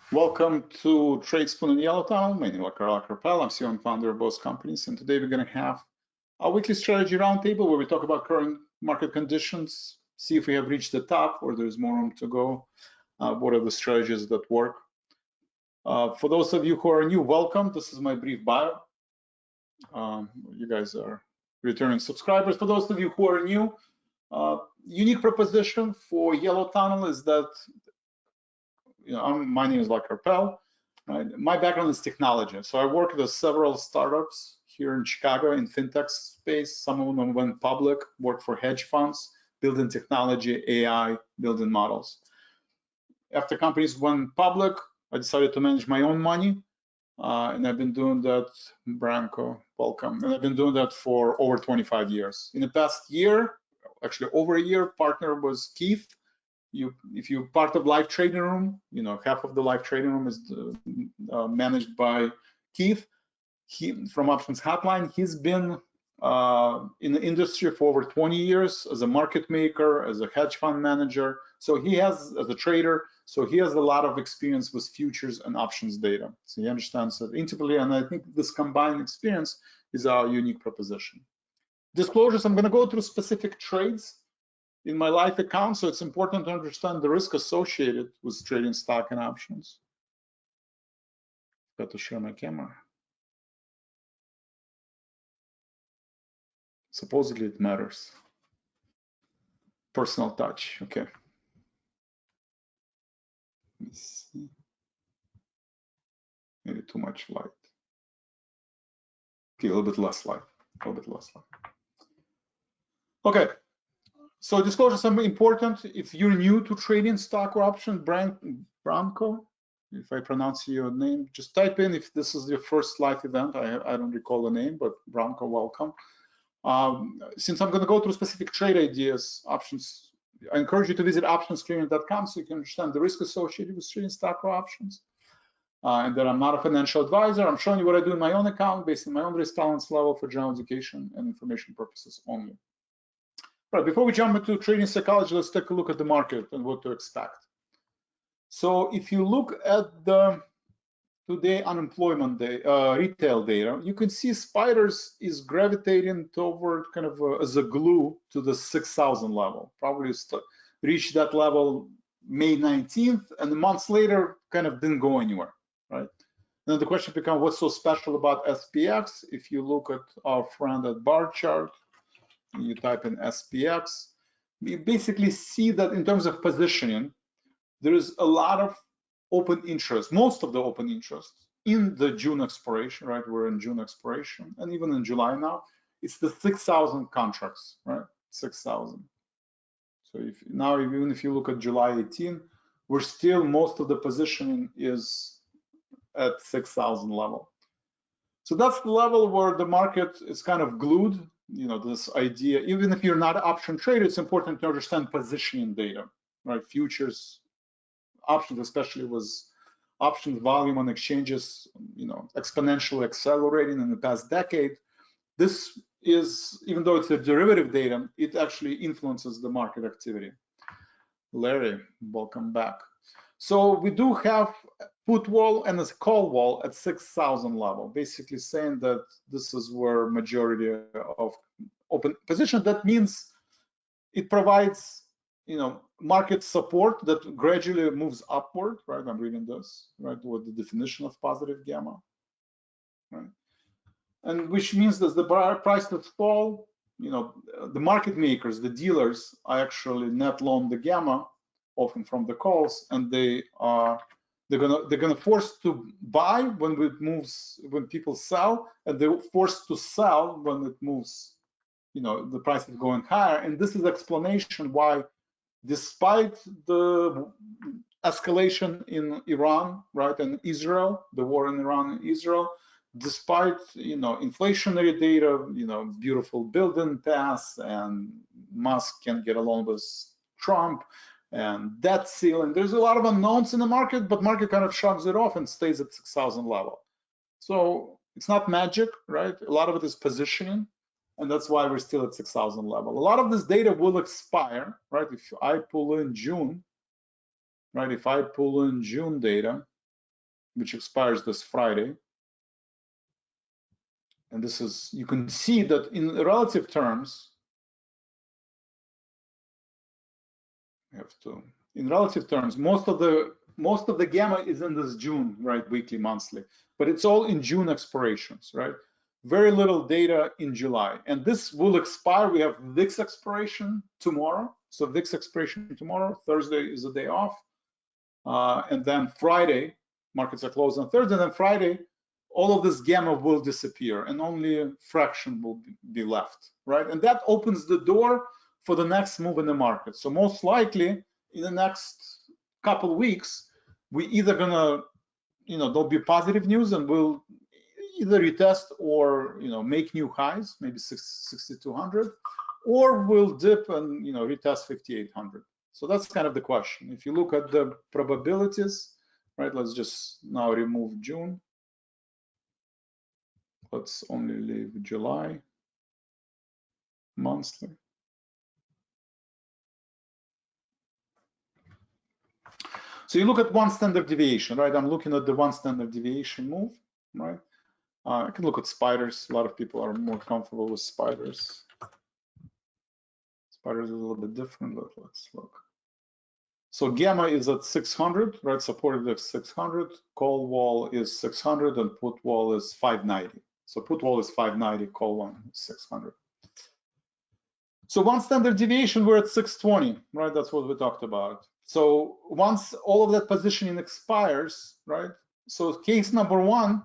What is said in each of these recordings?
Welcome to Tradespoon and Yellow Tunnel. My name is Carl Carpel. I'm CEO and founder of both companies. And today we're going to have a weekly strategy roundtable where we talk about current market conditions, see if we have reached the top or there's more room to go. What are the strategies that work? For those of you who are new, welcome. This is my brief bio. You guys are returning subscribers. For those of you who are new, unique proposition for Yellow Tunnel is that my name is Vlad Carpel. Right? My background is technology. So I worked with several startups here in Chicago in fintech space. Some of them went public, worked for hedge funds, building technology, AI, building models. After companies went public, I decided to manage my own money. And I've been doing that, Branko, welcome. And I've been doing that for over 25 years. In the past year, actually over a year, partner was Keith. If you're part of live trading room, half of the live trading room is managed by Keith. He from Options Hotline. He's been in the industry for over 20 years as a market maker, as a hedge fund manager. So he has, as a trader, so he has a lot of experience with futures and options data. So he understands it intimately, and I think this combined experience is our unique proposition. Disclosures, I'm going to go through specific trades in my live account, so it's important to understand the risk associated with trading stock and options. Got to share my camera. Supposedly it matters. Personal touch, okay. Let me see. Maybe too much light. Okay, a little bit less light, Okay. So disclosures are important. If you're new to trading stock or option, Branko, if I pronounce your name, just type in if this is your first live event. I don't recall the name, but Branko, welcome. Since I'm going to go through specific trade ideas, options, I encourage you to visit optionsscreening.com so you can understand the risk associated with trading stock or options. And that I'm not a financial advisor. I'm showing you what I do in my own account based on my own risk tolerance level for general education and information purposes only. Right, before we jump into trading psychology, let's take a look at the market and what to expect. So if you look at the today unemployment day, retail data, you can see spiders is gravitating toward kind of as a glue to the 6,000 level. Probably reached that level May 19th, and months later kind of didn't go anywhere, right? Then the question becomes, what's so special about SPX? If you look at our friend at bar chart, you type in SPX, you basically see that in terms of positioning, there is a lot of open interest, most of the open interest in the June expiration, right? We're in June expiration, and even in July now, it's the 6,000 contracts, right? 6,000. So even if you look at July 18, we're still, most of the positioning is at 6,000 level. So that's the level where the market is kind of glued. This idea, even if you're not an option trader, it's important to understand positioning data, right? Futures, options, especially with options volume on exchanges, exponentially accelerating in the past decade. This is, even though it's a derivative data, it actually influences the market activity. Larry, welcome back. So we do have put wall and a call wall at 6,000 level, basically saying that this is where majority of open position. That means it provides, market support that gradually moves upward, right? I'm reading this, right? What the definition of positive gamma, right? And which means that the price that fall, the market makers, the dealers, are actually net long the gamma, often from the calls, and they're gonna force to buy when it moves, when people sell, and they're forced to sell when it moves, the price is going higher. And this is explanation why, despite the escalation in Iran, right, and Israel, the war in Iran and Israel, despite inflationary data, beautiful building pass, and Musk can get along with Trump, and debt ceiling. There's a lot of unknowns in the market, but market kind of shrugs it off and stays at 6,000 level. So it's not magic, right? A lot of it is positioning, and that's why we're still at 6,000 level. A lot of this data will expire, right? If I pull in June, right? If I pull in June data, which expires this Friday. And this is, you can see that in relative terms, in relative terms, most of the gamma is in this June, right, weekly, monthly, but it's all in June expirations, right? Very little data in July, and this will expire. We have VIX expiration tomorrow, so VIX expiration tomorrow. Thursday is a day off, and then Friday, markets are closed on Thursday, and then Friday, all of this gamma will disappear, and only a fraction will be left, right? And that opens the door for the next move in the market. So most likely in the next couple of weeks, we either gonna, there'll be positive news and we'll either retest or, make new highs, maybe 6,200, or we'll dip and, retest 5,800. So that's kind of the question. If you look at the probabilities, right, let's just now remove June. Let's only leave July monthly. So you look at one standard deviation, right? I'm looking at the one standard deviation move, right? I can look at spiders. A lot of people are more comfortable with spiders. Spiders is a little bit different, but let's look. So gamma is at 600, right? Supported at 600. Call wall is 600, and put wall is 590. So put wall is 590, call one is 600. So one standard deviation, we're at 620, right? That's what we talked about. So once all of that positioning expires, right? So case number one,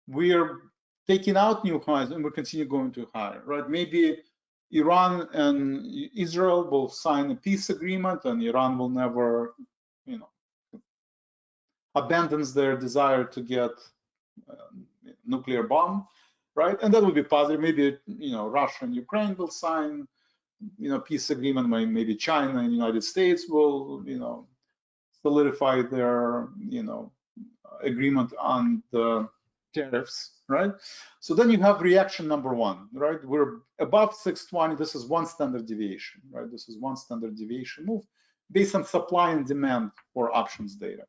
we are taking out new highs and we continue going to higher, right? Maybe Iran and Israel will sign a peace agreement, and Iran will never, abandons their desire to get nuclear bomb, right? And that would be positive. Maybe, Russia and Ukraine will sign, peace agreement. Maybe China and the United States will, solidify their, agreement on the tariffs, right? So then you have reaction number one, right? We're above 620. This is one standard deviation, right? This is one standard deviation move based on supply and demand for options data.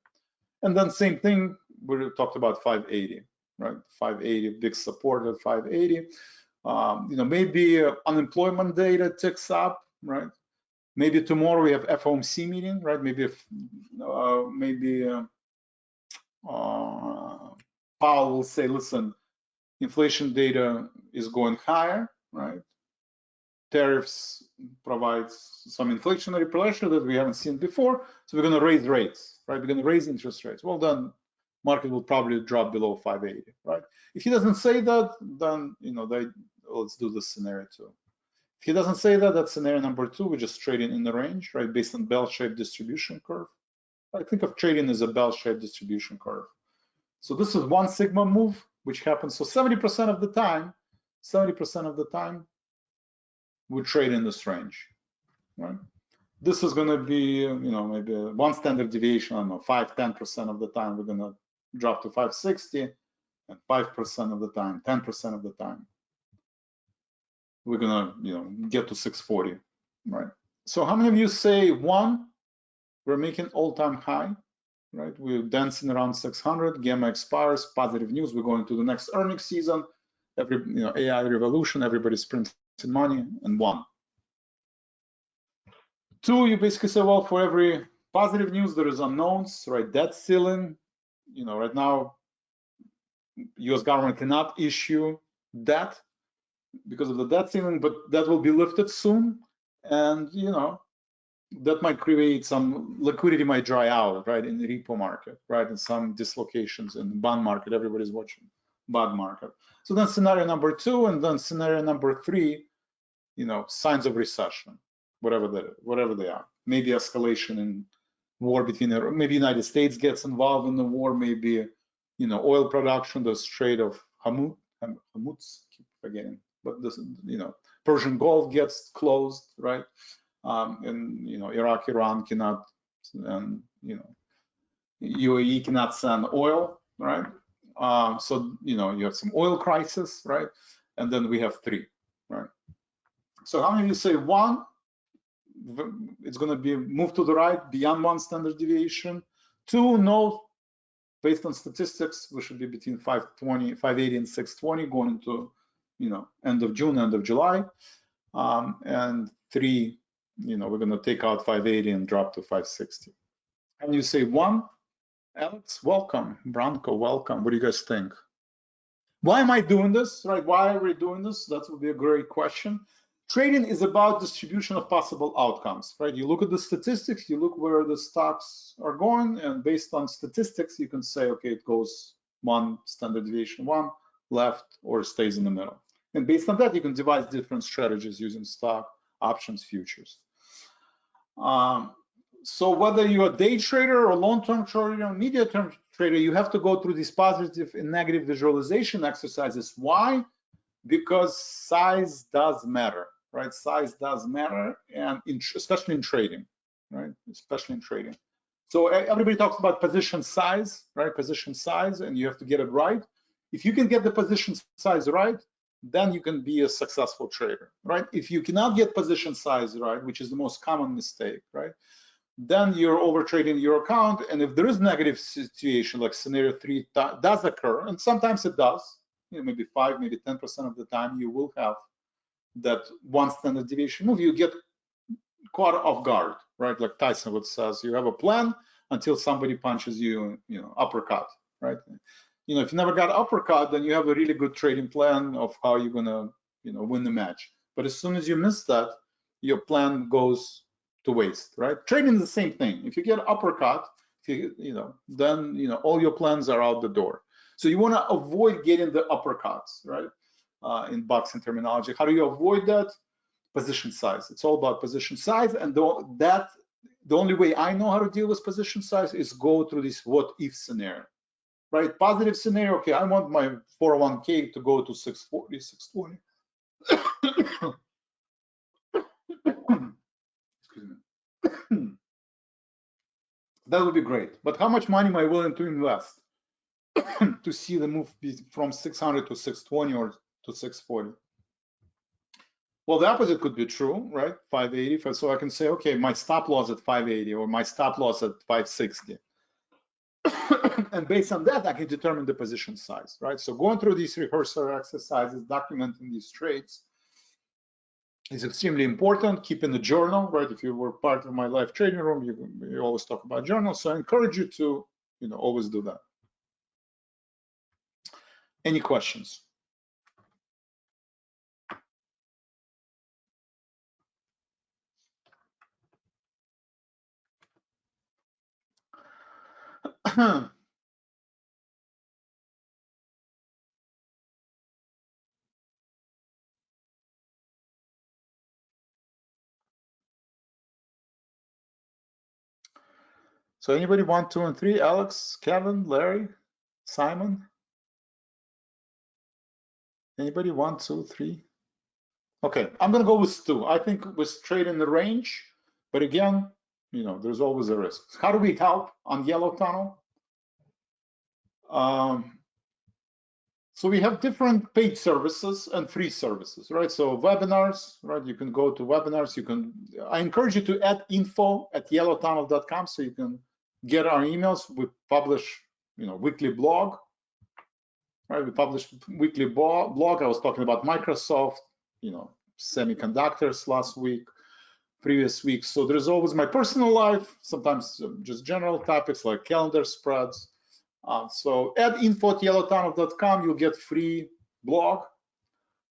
And then same thing, we talked about 580, right? 580, big support at 580. Maybe unemployment data ticks up, right? Maybe tomorrow we have FOMC meeting, right? Maybe Powell will say, listen, inflation data is going higher, right? Tariffs provides some inflationary pressure that we haven't seen before, so we're going to raise rates, right? We're going to raise interest rates. Well, then market will probably drop below 580, right? If he doesn't say that, then let's do this scenario too. If he doesn't say that, that's scenario number two. We're just trading in the range, right, based on bell-shaped distribution curve. I think of trading as a bell-shaped distribution curve. So this is one sigma move, which happens. So 70% of the time, we trade in this range, right? This is going to be, maybe one standard deviation. I don't know, 5-10% of the time we're going to drop to 560, and 5% of the time, 10% of the time, we're going to, get to 640, right? So how many of you say one? We're making all-time high, right? We're dancing around 600. Gamma expires. Positive news. We're going to the next earnings season. AI revolution. Everybody's printing money. And one. Two, you basically say, well, for every positive news, there is unknowns, right? Debt ceiling. Right now, U.S. government cannot issue debt because of the debt ceiling, but that will be lifted soon, and that might create some liquidity, might dry out, right, in the repo market, right, and some dislocations in the bond market. Everybody's watching bond market. So that's scenario number two, and then scenario number three, signs of recession, whatever they are. Maybe escalation in war between, maybe United States gets involved in the war, maybe oil production, the Strait of Hormuz, keep forgetting, but this, Persian Gulf gets closed, right? And Iraq, Iran cannot, and UAE cannot send oil, right? So you have some oil crisis, right? And then we have three, right? So how many of you say one? It's going to be moved to the right beyond one standard deviation. Two, no based on statistics, we should be between 520, 580 and 620 going into, end of June, end of July. And 3, we're going to take out 580 and drop to 560. And you say 1, Alex, welcome. Branko, welcome. What do you guys think? Why am I doing this, right? Why are we doing this? That would be a great question. Trading is about distribution of possible outcomes, right? You look at the statistics, you look where the stocks are going, and based on statistics, you can say, okay, it goes 1 standard deviation 1 left or stays in the middle. And based on that, you can devise different strategies using stock, options, futures. So whether you're a day trader or long-term trader or medium-term trader, you have to go through these positive and negative visualization exercises. Why? Because size does matter, right? Size does matter, and especially in trading, right? Especially in trading. So everybody talks about position size, right? Position size, and you have to get it right. If you can get the position size right, then you can be a successful trader, right? If you cannot get position size right, which is the most common mistake, right? Then you're over trading your account, and if there is negative situation like scenario 3 does occur, and sometimes it does, maybe 5, maybe 10% of the time you will have that 1 standard deviation move, you get caught off guard, right? Like Tyson would says, you have a plan until somebody punches you, uppercut, right? If you never got uppercut, then you have a really good trading plan of how you're gonna, win the match. But as soon as you miss that, your plan goes to waste, right? Trading is the same thing. If you get uppercut, then all your plans are out the door. So you want to avoid getting the uppercuts, right? In boxing terminology, how do you avoid that? Position size. It's all about position size, and the only way I know how to deal with position size is go through this what-if scenario, right? Positive scenario. Okay, I want my 401k to go to 640, 620. That would be great. But how much money am I willing to invest to see the move from 600 to 620 or to 640? Well, the opposite could be true, right? 580. So I can say, okay, my stop loss at 580 or my stop loss at 560. And based on that, I can determine the position size, right? So going through these rehearsal exercises, documenting these trades is extremely important. Keeping a journal, right? If you were part of my live trading room, you always talk about journals. So I encourage you to, always do that. Any questions? So anybody 1, 2, and 3? Alex, Kevin, Larry, Simon? Anybody 1, 2, 3? Okay, I'm gonna go with 2. I think with trade in the range, but again, there's always a risk. How do we help on Yellow Tunnel? So we have different paid services and free services, right? So webinars, right? You can go to webinars. I encourage you to add info@yellowtunnel.com so you can get our emails. We publish, weekly blog, right? We publish weekly blog. I was talking about Microsoft, semiconductors last week, previous week. So there's always my personal life, sometimes just general topics like calendar spreads. So add info@yellowtunnel.com, you'll get free blog.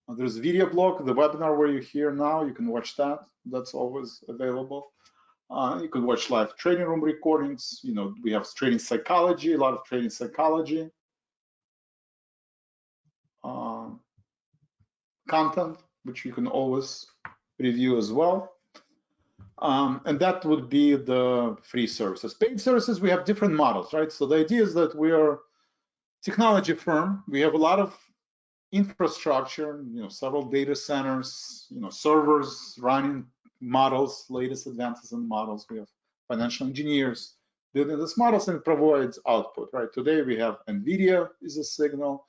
There's video blog, the webinar where you're here now, you can watch that. That's always available. You can watch live trading room recordings. We have trading psychology, a lot of trading psychology content, which you can always review as well. And that would be the free services. Paid services, we have different models, right? So the idea is that we are a technology firm. We have a lot of infrastructure, several data centers, servers running models, latest advances in models. We have financial engineers building these models, and it provides output, right? Today we have NVIDIA is a signal,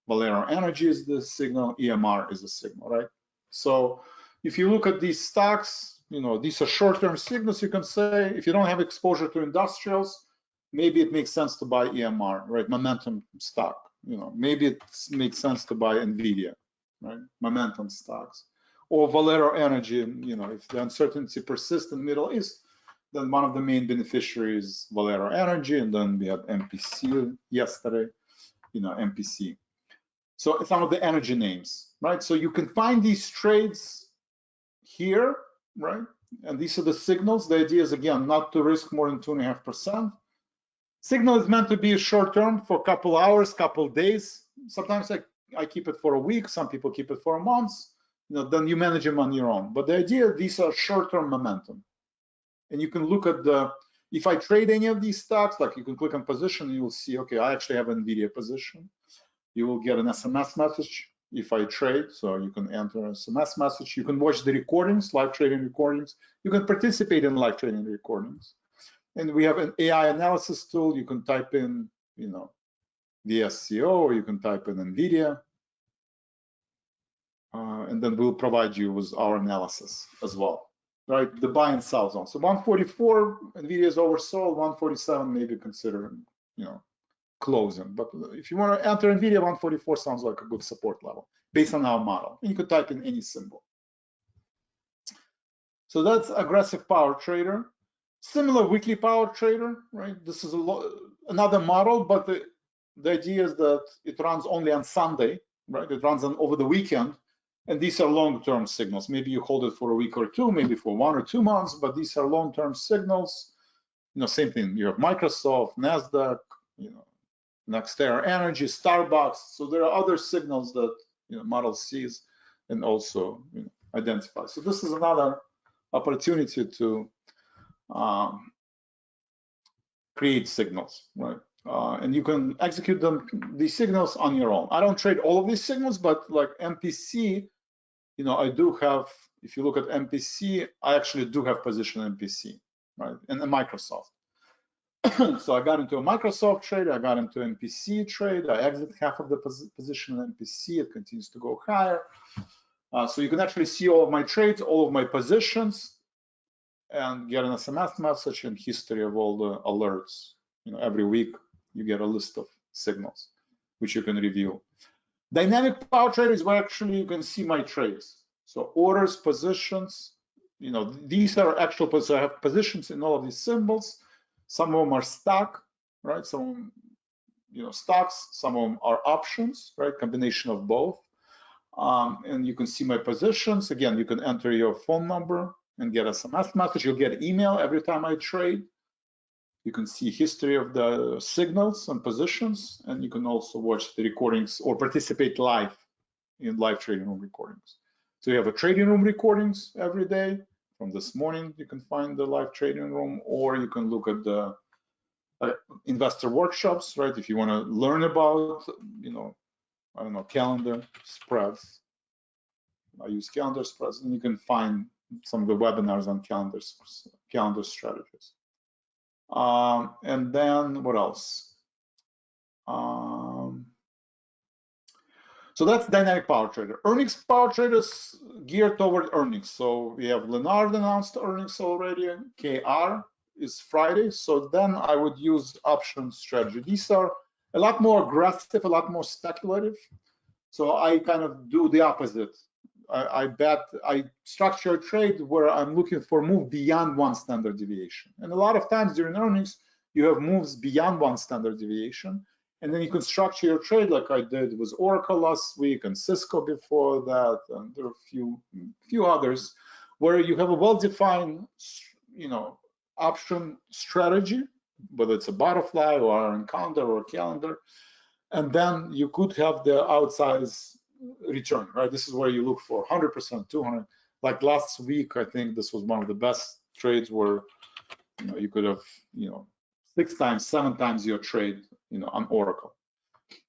Valero Energy is the signal, EMR is a signal, right? So if you look at these stocks, these are short-term signals. You can say if you don't have exposure to industrials, maybe it makes sense to buy EMR, right? Momentum stock. Maybe it makes sense to buy NVIDIA, right? Momentum stocks. Or Valero Energy, if the uncertainty persists in the Middle East, then one of the main beneficiaries is Valero Energy, and then we had MPC yesterday, MPC. So some of the energy names, right? So you can find these trades here, right? And these are the signals. The idea is, again, not to risk more than 2.5%. Signal is meant to be short term for a couple hours, couple days. Sometimes I keep it for a week. Some people keep it for a month. Then you manage them on your own. But the idea, these are short-term momentum. And you can look at if I trade any of these stocks, like you can click on position, and you will see, okay, I actually have an NVIDIA position. You will get an SMS message if I trade. So you can enter an SMS message. You can watch the recordings, live trading recordings. You can participate in live trading recordings. And we have an AI analysis tool. You can type in, the SCO, or you can type in NVIDIA. And then we'll provide you with our analysis as well, right? The buy and sell zone. So 144, NVIDIA is oversold. 147, maybe consider, closing. But if you want to enter NVIDIA, 144 sounds like a good support level based on our model. And you could type in any symbol. So that's aggressive power trader. Similar weekly power trader, right? This is another model, but the idea is that it runs only on Sunday, right? It runs over the weekend. And these are long-term signals. Maybe you hold it for a week or two, maybe for 1 or 2 months, but these are long-term signals. Same thing. You have Microsoft, NASDAQ, NextEra Energy, Starbucks. So there are other signals that model sees and also identifies. So this is another opportunity to create signals, right? And you can execute these signals on your own. I don't trade all of these signals, but like MPC, I do have, if you look at MPC, I actually do have position in MPC, right? And a Microsoft. So I got into a Microsoft trade, I got into MPC trade, I exit half of the position in MPC, it continues to go higher. So you can actually see all of my trades, all of my positions, and get an SMS message and history of all the alerts. Every week you get a list of signals, which you can review. Dynamic power trade is where actually you can see my trades. So orders, positions, these are actual positions. So I have positions in all of these symbols. Some of them are stock, right? Some of them, stocks. Some of them are options, right? Combination of both. And you can see my positions. Again, you can enter your phone number and get a SMS message. You'll get email every time I trade. You can see history of the signals and positions, and you can also watch the recordings or participate live in live trading room recordings. So you have a trading room recordings every day. From this morning, you can find the live trading room, or you can look at the investor workshops, right? If you want to learn about, I don't know, calendar spreads. I use calendar spreads, and you can find some of the webinars on calendar strategies. And then what else? So that's dynamic power trader. Earnings power traders geared toward earnings. So we have Leonard announced earnings already. KR is Friday. So then I would use option strategy. These are a lot more aggressive, a lot more speculative. So I kind of do the opposite. I structure a trade where I'm looking for a move beyond one standard deviation. And a lot of times during earnings, you have moves beyond one standard deviation. And then you can structure your trade like I did with Oracle last week and Cisco before that. And there are a few others where you have a well-defined, option strategy, whether it's a butterfly or an encounter or a calendar. And then you could have the outsized return, right? This is where you look for 100%, 200. Like last week, I think this was one of the best trades where you could have 6 times, 7 times your trade on Oracle,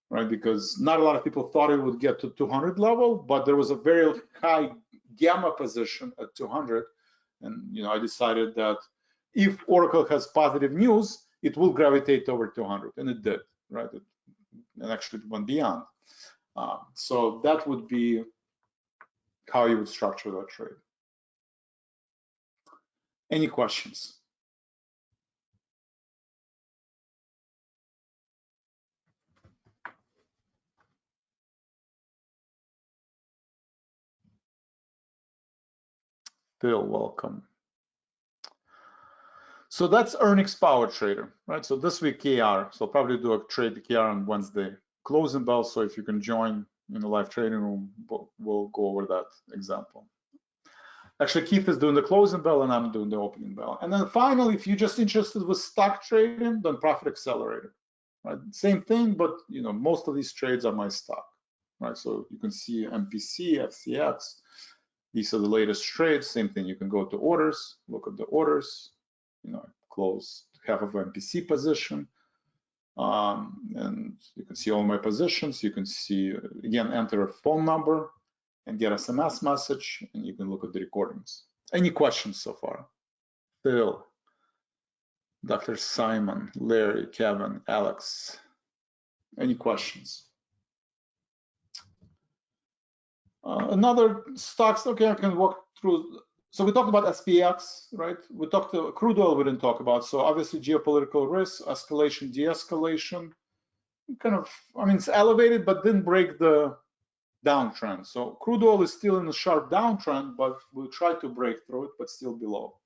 right? Because not a lot of people thought it would get to 200 level, but there was a very high gamma position at 200, and I decided that if Oracle has positive news, it will gravitate over 200, and it did, right? And actually it went beyond. So that would be how you would structure that trade. Any questions? Bill, welcome. So that's earnings power trader, right? So this week KR, so probably do a trade KR on Wednesday. Closing bell, so if you can join in the live trading room, we'll go over that example. Actually, Keith is doing the closing bell and I'm doing the opening bell. And then finally, if you're just interested with stock trading, then Profit Accelerator, right? Same thing, but most of these trades are my stock, right? So you can see MPC, FCX. These are the latest trades. Same thing. You can go to orders, look at the orders. Close half of MPC position, and you can see all my positions. You can see again, enter a phone number and get SMS message, and you can look at the recordings. Any questions so far? Phil, Dr. Simon, Larry, Kevin, Alex. Any questions? Another stocks. Okay, I can walk through. So we talked about SPX, right? We talked crude oil. We didn't talk about. So obviously geopolitical risk, escalation, de-escalation. Kind of, it's elevated, but didn't break the downtrend. So crude oil is still in a sharp downtrend, but we'll try to break through it, but still below.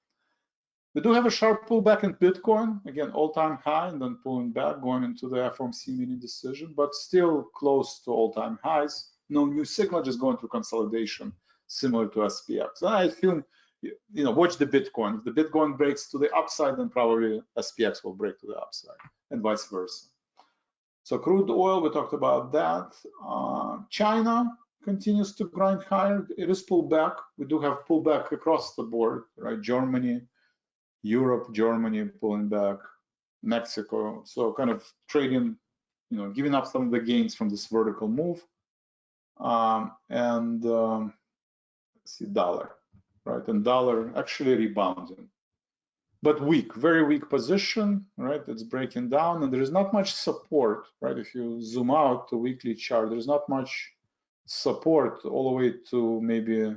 We do have a sharp pullback in Bitcoin. Again, all-time high, and then pulling back, going into the FOMC mini decision, but still close to all-time highs. No new signal, just going through consolidation, similar to SPX. And I assume, watch the Bitcoin. If the Bitcoin breaks to the upside, then probably SPX will break to the upside, and vice versa. So crude oil, we talked about that. China continues to grind higher. It is pullback. We do have pullback across the board, right? Germany, Europe, Germany pulling back, Mexico. So kind of trading, giving up some of the gains from this vertical move. Let's see, dollar, right? And dollar actually rebounding, but weak, very weak position, right? It's breaking down, and there is not much support, right? If you zoom out the weekly chart, there's not much support all the way to maybe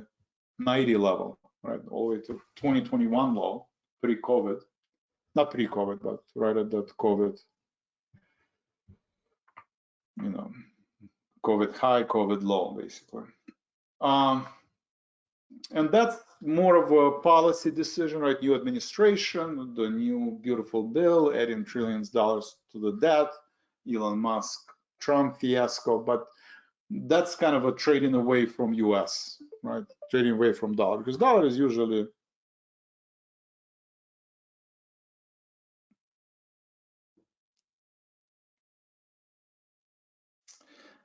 90 level, right? All the way to 2021 low, pre-COVID, not pre-COVID, but right at that COVID, COVID high, COVID low, basically. And that's more of a policy decision, right? New administration, the new beautiful bill, adding trillions of dollars to the debt, Elon Musk, Trump fiasco, but that's kind of a trading away from US, right? Trading away from dollar, because dollar is usually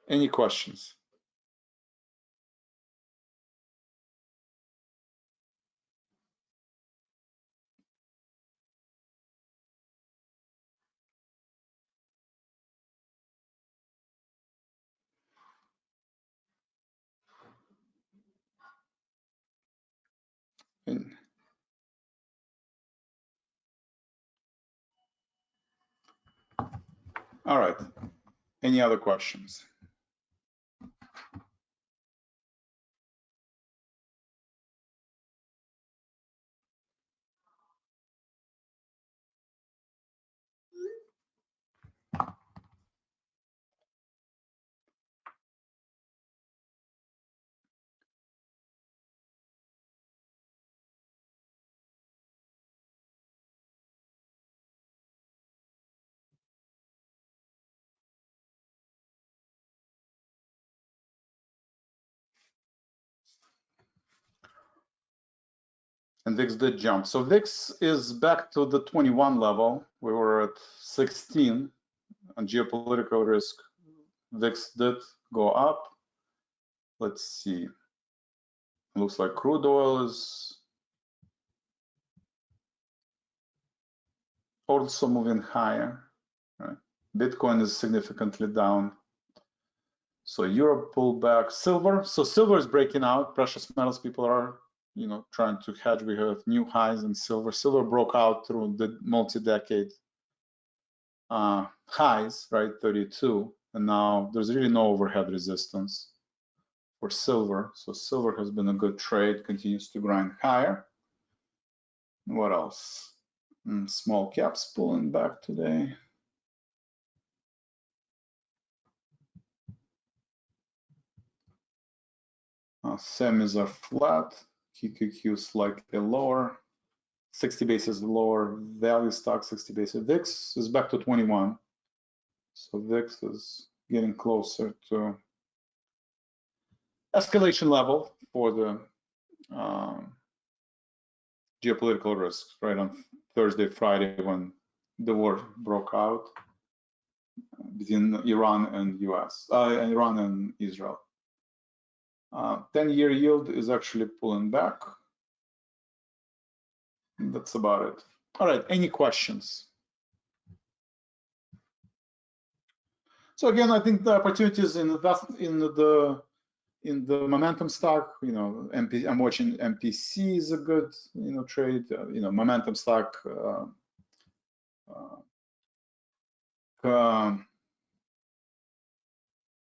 Any questions? All right. Any other questions? And VIX did jump. So VIX is back to the 21 level. We were at 16 on geopolitical risk. VIX did go up. Let's see. Looks like crude oil is also moving higher. Right? Bitcoin is significantly down. So Europe pulled back. Silver. So silver is breaking out. Precious metals people are, trying to hedge. We have new highs in silver. Silver broke out through the multi-decade highs, right? 32, and now there's really no overhead resistance for silver. So silver has been a good trade. Continues to grind higher. What else? Small caps pulling back today. Semis are flat. QQQ slightly lower, 60 basis lower, value stock 60 basis. VIX is back to 21. So VIX is getting closer to escalation level for the geopolitical risks, right? On Thursday, Friday, when the war broke out between Iran and Iran and Israel. 10-year yield is actually pulling back. That's about it. All right, any questions? So again, I think the opportunities in the momentum stock, I'm watching MPC is a good, trade. Momentum stock,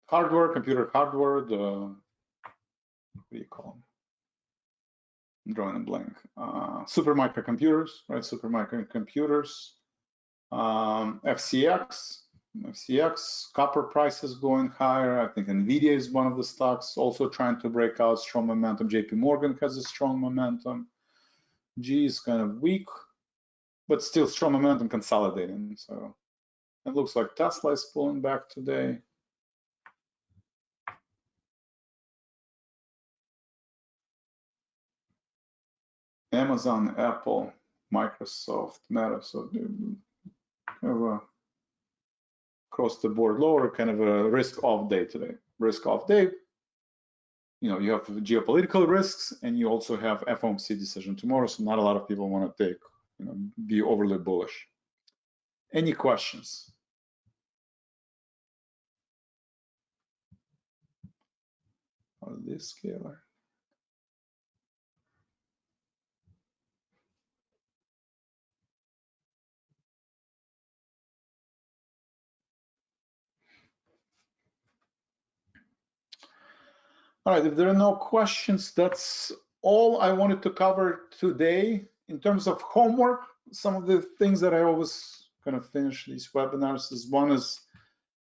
hardware, computer hardware. What do you call them? I'm drawing a blank. Super microcomputers, right? Super microcomputers. FCX, copper prices going higher. I think Nvidia is one of the stocks also trying to break out strong momentum. JP Morgan has a strong momentum. G is kind of weak, but still strong momentum consolidating. So it looks like Tesla is pulling back today. Amazon, Apple, Microsoft, Meta, so kind of across the board lower, kind of a risk-off day today. Risk-off day. You have geopolitical risks, and you also have FOMC decision tomorrow, so not a lot of people want to take, be overly bullish. Any questions? On this scaler. All right, if there are no questions, that's all I wanted to cover today. In terms of homework, some of the things that I always kind of finish these webinars is one is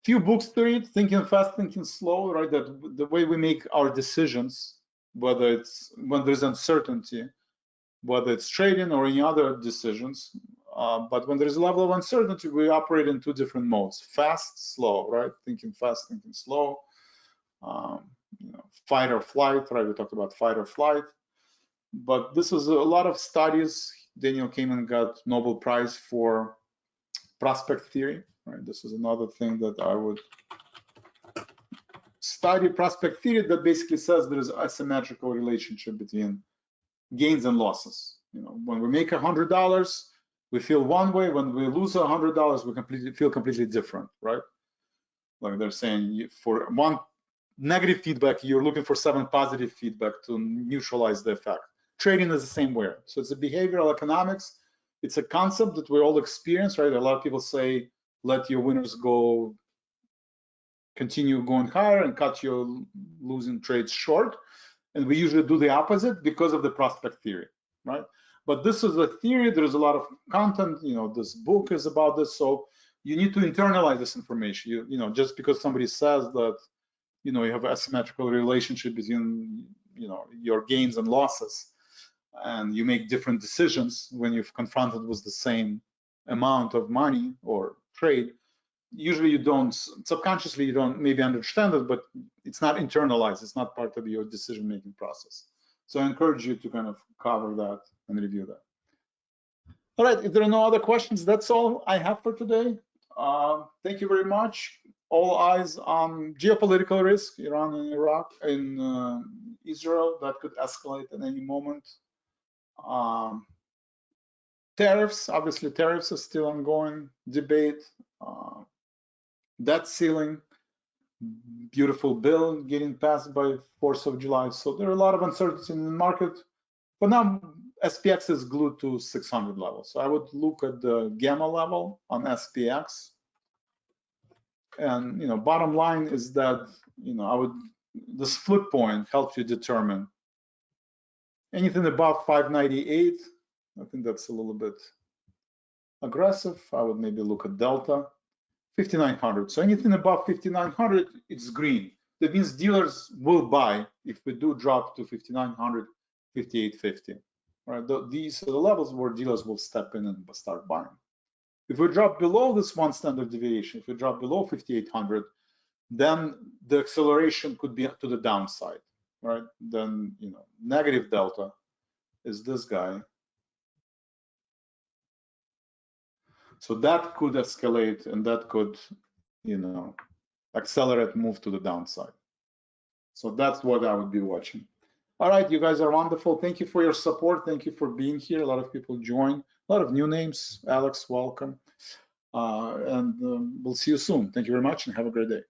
few books to read, Thinking Fast, Thinking Slow, right? That the way we make our decisions, whether it's when there's uncertainty, whether it's trading or any other decisions, but when there's a level of uncertainty, we operate in two different modes: fast, slow, right? Thinking fast, thinking slow. Fight or flight, right? We talked about fight or flight, but this is a lot of studies. Daniel Kahneman got Nobel Prize for prospect theory, right? This is another thing that I would study. Prospect theory that basically says there is asymmetrical relationship between gains and losses. When we make $100, we feel one way. When we lose $100, we feel completely different, right? Like they're saying, for one negative feedback, you're looking for 7 positive feedback to neutralize the effect. Trading is the same way. So it's a behavioral economics. It's a concept that we all experience, right? A lot of people say, let your winners go, continue going higher and cut your losing trades short. And we usually do the opposite because of the prospect theory, right? But this is a theory. There's a lot of content. This book is about this. So you need to internalize this information. Just because somebody says that, you have an asymmetrical relationship between, your gains and losses, and you make different decisions when you're confronted with the same amount of money or trade. Usually you don't, subconsciously you don't maybe understand it, but it's not internalized. It's not part of your decision-making process. So I encourage you to kind of cover that and review that. All right, if there are no other questions, that's all I have for today. Thank you very much. All eyes on geopolitical risk, Iran and Iraq, in Israel, that could escalate at any moment. Tariffs, obviously tariffs is still ongoing debate. Debt ceiling, beautiful bill getting passed by 4th of July. So there are a lot of uncertainty in the market. But now SPX is glued to 600 level. So I would look at the gamma level on SPX. And bottom line is that this flip point helps you determine anything above 598. I think that's a little bit aggressive. I would maybe look at delta 5900. So anything above 5900, it's green. That means dealers will buy if we do drop to 5900, 58.50. Right, these are the levels where dealers will step in and start buying. If we drop below this one standard deviation, if we drop below 5,800, then the acceleration could be to the downside, right? Then, you know, negative delta is this guy. So that could escalate and that could, you know, accelerate, move to the downside. So that's what I would be watching. All right, you guys are wonderful. Thank you for your support. Thank you for being here. A lot of people joined, a lot of new names. Alex, welcome. And we'll see you soon. Thank you very much and have a great day.